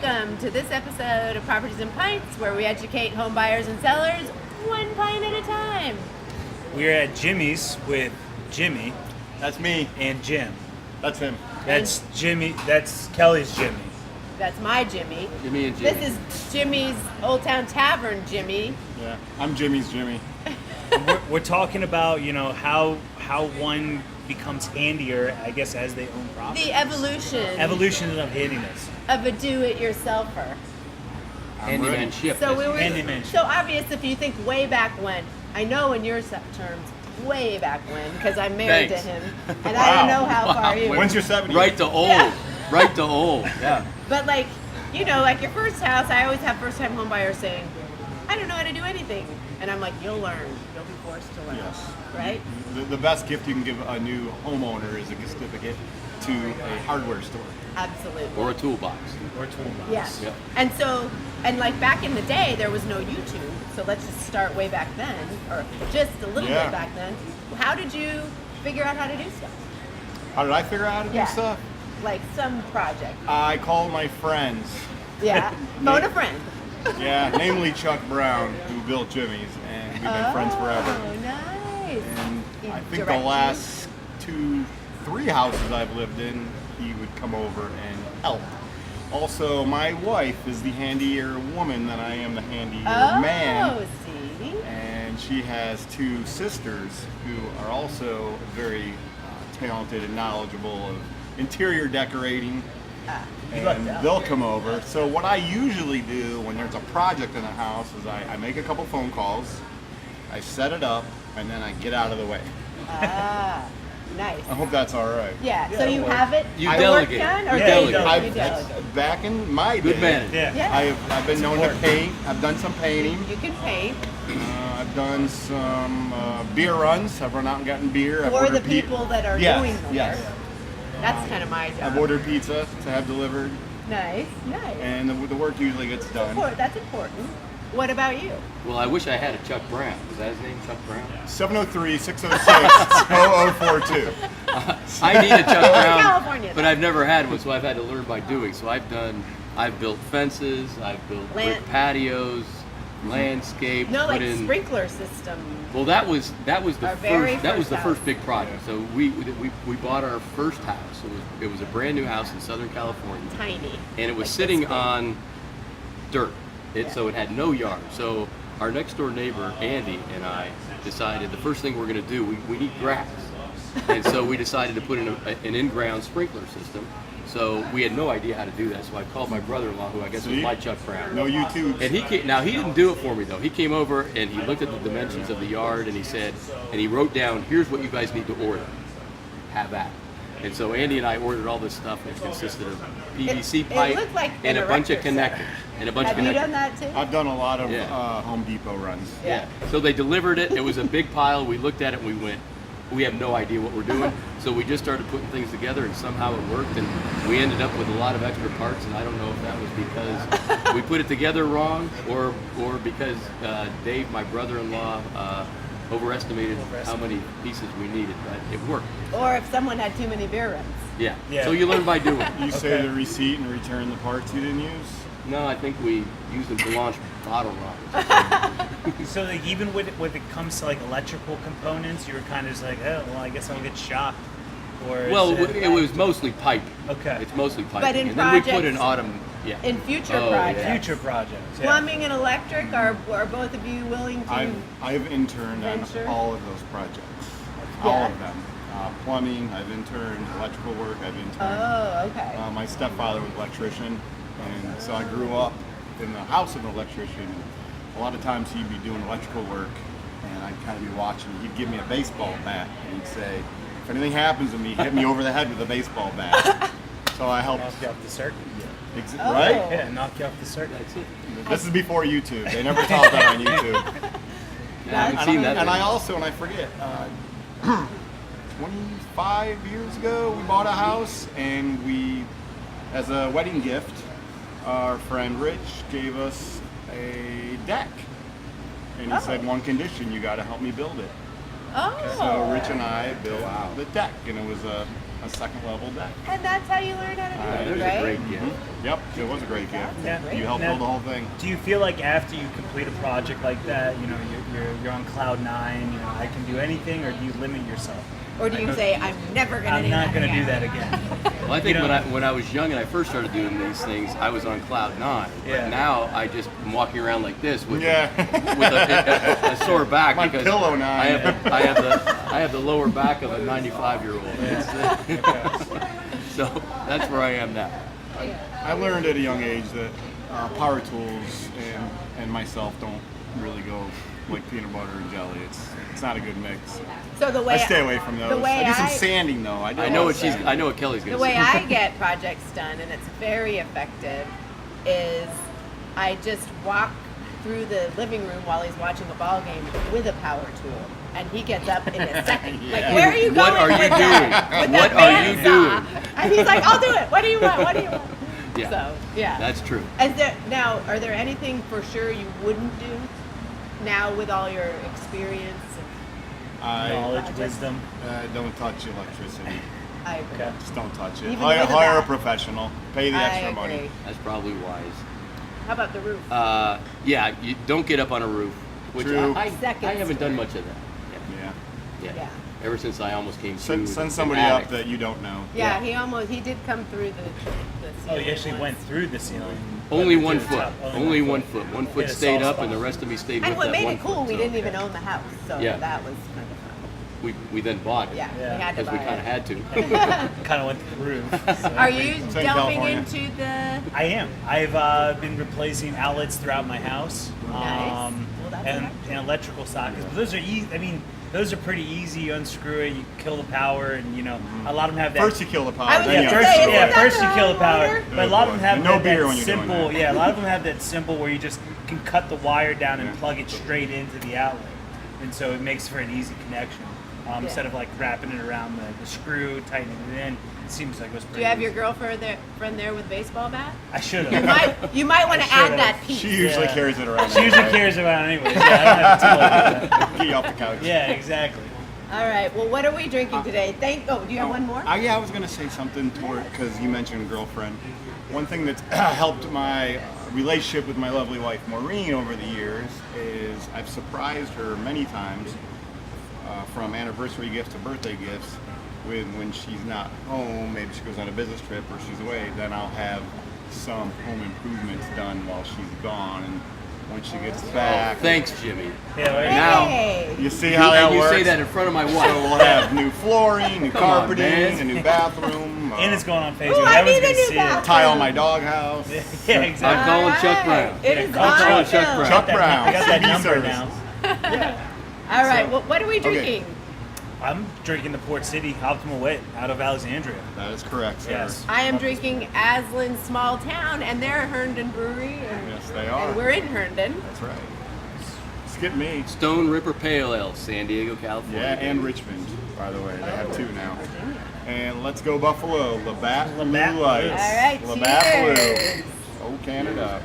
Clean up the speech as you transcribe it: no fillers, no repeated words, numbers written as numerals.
Welcome to this episode of Properties and Pints, where we educate home buyers and sellers one pint at a time. We're at Jimmy's with Jimmy. That's me. And Jim. That's him. That's Jimmy. That's Kelly's Jimmy. That's my Jimmy. Jimmy and Jimmy. This is Jimmy's Old Town Tavern Jimmy. Yeah, I'm Jimmy's Jimmy. We're talking about, how one becomes handier, I guess, as they own property. The Evolution of handiness. of a do-it-yourselfer. Handymanship. So obvious if you think way back when. I know in your terms, way back when, because I'm married to him, and I don't know how far you. When's your 70? Right to old. Yeah. Right to old. Yeah. But like your first house, I always have first-time home buyers saying, I don't know how to do anything. And I'm like, you'll learn. You'll be forced to learn. Yes. Right? The best gift you can give a new homeowner is a gift certificate to a hardware store. Absolutely. Or a toolbox. Yes. Yep. And like back in the day, there was no YouTube. So let's just start way back then, or just a little bit back then. How did you figure out how to do stuff? How did I figure out how to do stuff? Like some project. I called my friends. Yeah. Phone a friend. Yeah, namely Chuck Brown, who built Jimmy's, and we've been friends forever. Oh, nice. And I think the Direct last 2-3 houses I've lived in, he would come over and help. Also, my wife is the handier woman than I am the handier man. Oh, see? And she has 2 sisters who are also very talented and knowledgeable of interior decorating. And they'll come over. So what I usually do when there's a project in the house is I make a couple phone calls, I set it up, and then I get out of the way. Ah, nice. I hope that's all right. Yeah, so you have it You work delegate. done, or You they delegate. you delegate? Back in my day, Good man. Yeah. I've been known to paint. I've done some painting. You can paint I've done some beer runs. I've run out and gotten beer. I've for the ordered people that are Yes, doing the yes. work. That's kind of my job. I've ordered pizza to have delivered, Nice. and the work usually gets done. That's important. What about you? Well, I wish I had a Chuck Brown. Is that his name, Chuck Brown? 703-606-0042. I need a Chuck Brown, California, but though. I've never had one, so I've had to learn by doing. So I've built fences, I've built brick patios, landscape. No, like put in, sprinkler system. Well, that was the Our very first first big project. So we bought our first house. It was a brand new house in Southern California, Tiny. and it was Like sitting this big. on dirt. So it had no yard. So our next door neighbor Andy and I decided the first thing we're going to do, we need grass, and so we decided to put in an in-ground sprinkler system. So we had no idea how to do that. So I called my brother-in-law, who I guess was my Chuck Brown. No YouTube. And he didn't do it for me though. He came over and he looked at the dimensions of the yard and he said, and he wrote down, here's what you guys need to order. Have at it. And so Andy and I ordered all this stuff, and it consisted of PVC It pipe looked like and an a bunch of erector set. connectors. And a bunch Have of you connectors. done that too? I've done a lot of Yeah. Home Depot runs. Yeah. So they delivered it. It was a big pile. We looked at it and we went, we have no idea what we're doing. So we just started putting things together, and somehow it worked. And we ended up with a lot of extra parts. And I don't know if that was because we put it together wrong, or because Dave, my brother-in-law, overestimated how many pieces we needed. But it worked. Or if someone had too many beer runs. Yeah. Yeah. So you learn by doing. You say the receipt and return the parts you didn't use? No, I think we used them to launch bottle rockets. So like, even when it comes to like electrical components, you were kind of just like, oh, well, I guess I'll get shopped. Or is Well, it, it was mostly pipe. Okay. It's mostly pipe. But in and then we put projects- in autumn. Yeah. In future Oh, projects. yeah. future projects. Yeah. Plumbing and electric, are both of you willing to? I've interned Venture? on all of those projects. Yeah. All of them. Plumbing, I've interned. Electrical work, I've interned. Oh, okay. My stepfather was an electrician, and so I grew up in the house of an electrician. A lot of times he'd be doing electrical work, and I'd kind of be watching. He'd give me a baseball bat, and he'd say, if anything happens to me, hit me over the head with a baseball bat. So I helped. Knock you off the circuit. Oh. Right? Yeah, knock you off the circuit. That's it. This is before YouTube. They never taught that on YouTube. I haven't seen that. And I video. also, and I forget, 25 years ago, we bought a house, and we, as a wedding gift, our friend Rich gave us a deck. And he said, one condition, you got to help me build it. Oh. So Rich and I built the deck, and it was a second level deck. And that's how you learn how to do There's it, right? a great gift. Yep, it was a great gift. Yeah. You helped build the whole thing. Do you feel like after you complete a project like that, you know, you're on cloud 9, you know, I can do anything, or do you limit yourself? Or do you say, I'm never going to I'm do that not going to again? do that again. Well, I think You know- when I was young and I first started doing these things, I was on cloud 9. Yeah. But now I just am walking around like this with Yeah. with a sore back My because pillow 9. I have the lower back of a 95-year-old. So that's where I am now. I learned at a young age that power tools and myself don't really go like peanut butter and jelly. It's not a good mix. So the way I stay away from those. The way I do some sanding though. I know what Kelly's The gonna way say. I get projects done, and it's very effective, is I just walk through the living room while he's watching a ball game with a power tool, and he gets up in a second. Like, Yeah. where are you going What are you with that? doing? With What that are you bandsaw? doing? And he's like, I'll do it. What do you want? What do you want? Yeah. So, yeah. That's true. Now, are there anything for sure you wouldn't do now with all your experience? Knowledge, Just- wisdom. Don't touch electricity. I agree. Okay. Just don't touch it. Even Hire, with a hire a bat. professional. Pay the I extra agree. money. That's probably wise. How about the roof? Yeah, you don't get up on a roof. Which True. I Second haven't done story. much of that. Yeah. Yeah. Yeah. Ever since I almost came Send through. send the somebody attic. up that you don't know. Yeah, Yeah. he did come through the Oh, ceiling you actually once. went through the ceiling. Only Went one to the foot. top. Only 1 foot. 1 foot Hit a stayed soft up, spot. and the rest of me stayed And with what that made 1 it cool, foot. we So didn't even own the house, so Yeah. that was kind of fun. we then bought it. Yeah, Yeah. we had to Because we buy kind of it. had to. Kind of went through the roof. So. Are you Same delving California. into the? I am. I've been replacing outlets throughout my house. Nice. Well, that's and, nice. and electrical sockets. But those are easy. I mean, those are pretty easy. You unscrew it, you kill the power, and you know, a lot of them have that. First you kill the power. I was then gonna you say, unscrew isn't it. that first the you kill the power. order? But a lot of them have And no that, beer that when you're doing simple. that. Yeah, a lot of them have that simple where you just can cut the wire down and Yeah. plug it straight into the outlet, and so it makes for an easy connection. Instead of like wrapping it around the screw, tightening it in. It seems like it was pretty. Do you have easy. your girlfriend there with baseball bat? I should You have. might want I to add should've. that piece. She usually Yeah. carries it around. She usually carries it around anyways. Yeah, I don't have to tell her that. Get you off the couch. Yeah, exactly. All right. Well, what are we drinking today? Do you have one more? Yeah, I was going to say something toward, because you mentioned girlfriend. One thing that's helped my relationship with my lovely wife, Maureen, over the years is I've surprised her many times from anniversary gifts to birthday gifts with when she's not home, maybe she goes on a business trip or she's away, then I'll have some home improvements done while she's gone. And when she gets back, Thanks, Jimmy. Yeah, right. Now- Hey. you see how that you works? say that in front of my So wife. we'll have new flooring, new Come on, carpeting, man. a new bathroom. And it's going on Facebook. Ooh, I Everyone's need a gonna new see bathroom. tile my doghouse. it. Yeah, I'm exactly. calling Chuck All Brown. right. It is call on Chuck film. Brown. Chuck Brown. I got that CB number service. now. All right. So- Well, what are we drinking? I'm drinking the Port City Optimal Wit out of Alexandria. That is correct, sir. Yes. I am drinking Aslan Small Town, and they're a Herndon brewery, and, Yes, they are. and we're in Herndon. That's right. Skip me. Stone Ripper Pale Ale, San Diego, California. Yeah, and Richmond, by the way. They have two now. And let's go Buffalo. Labatt Blue Labatt Blue. Lights. All right, Labatt cheers. Blue. Oh, Canada.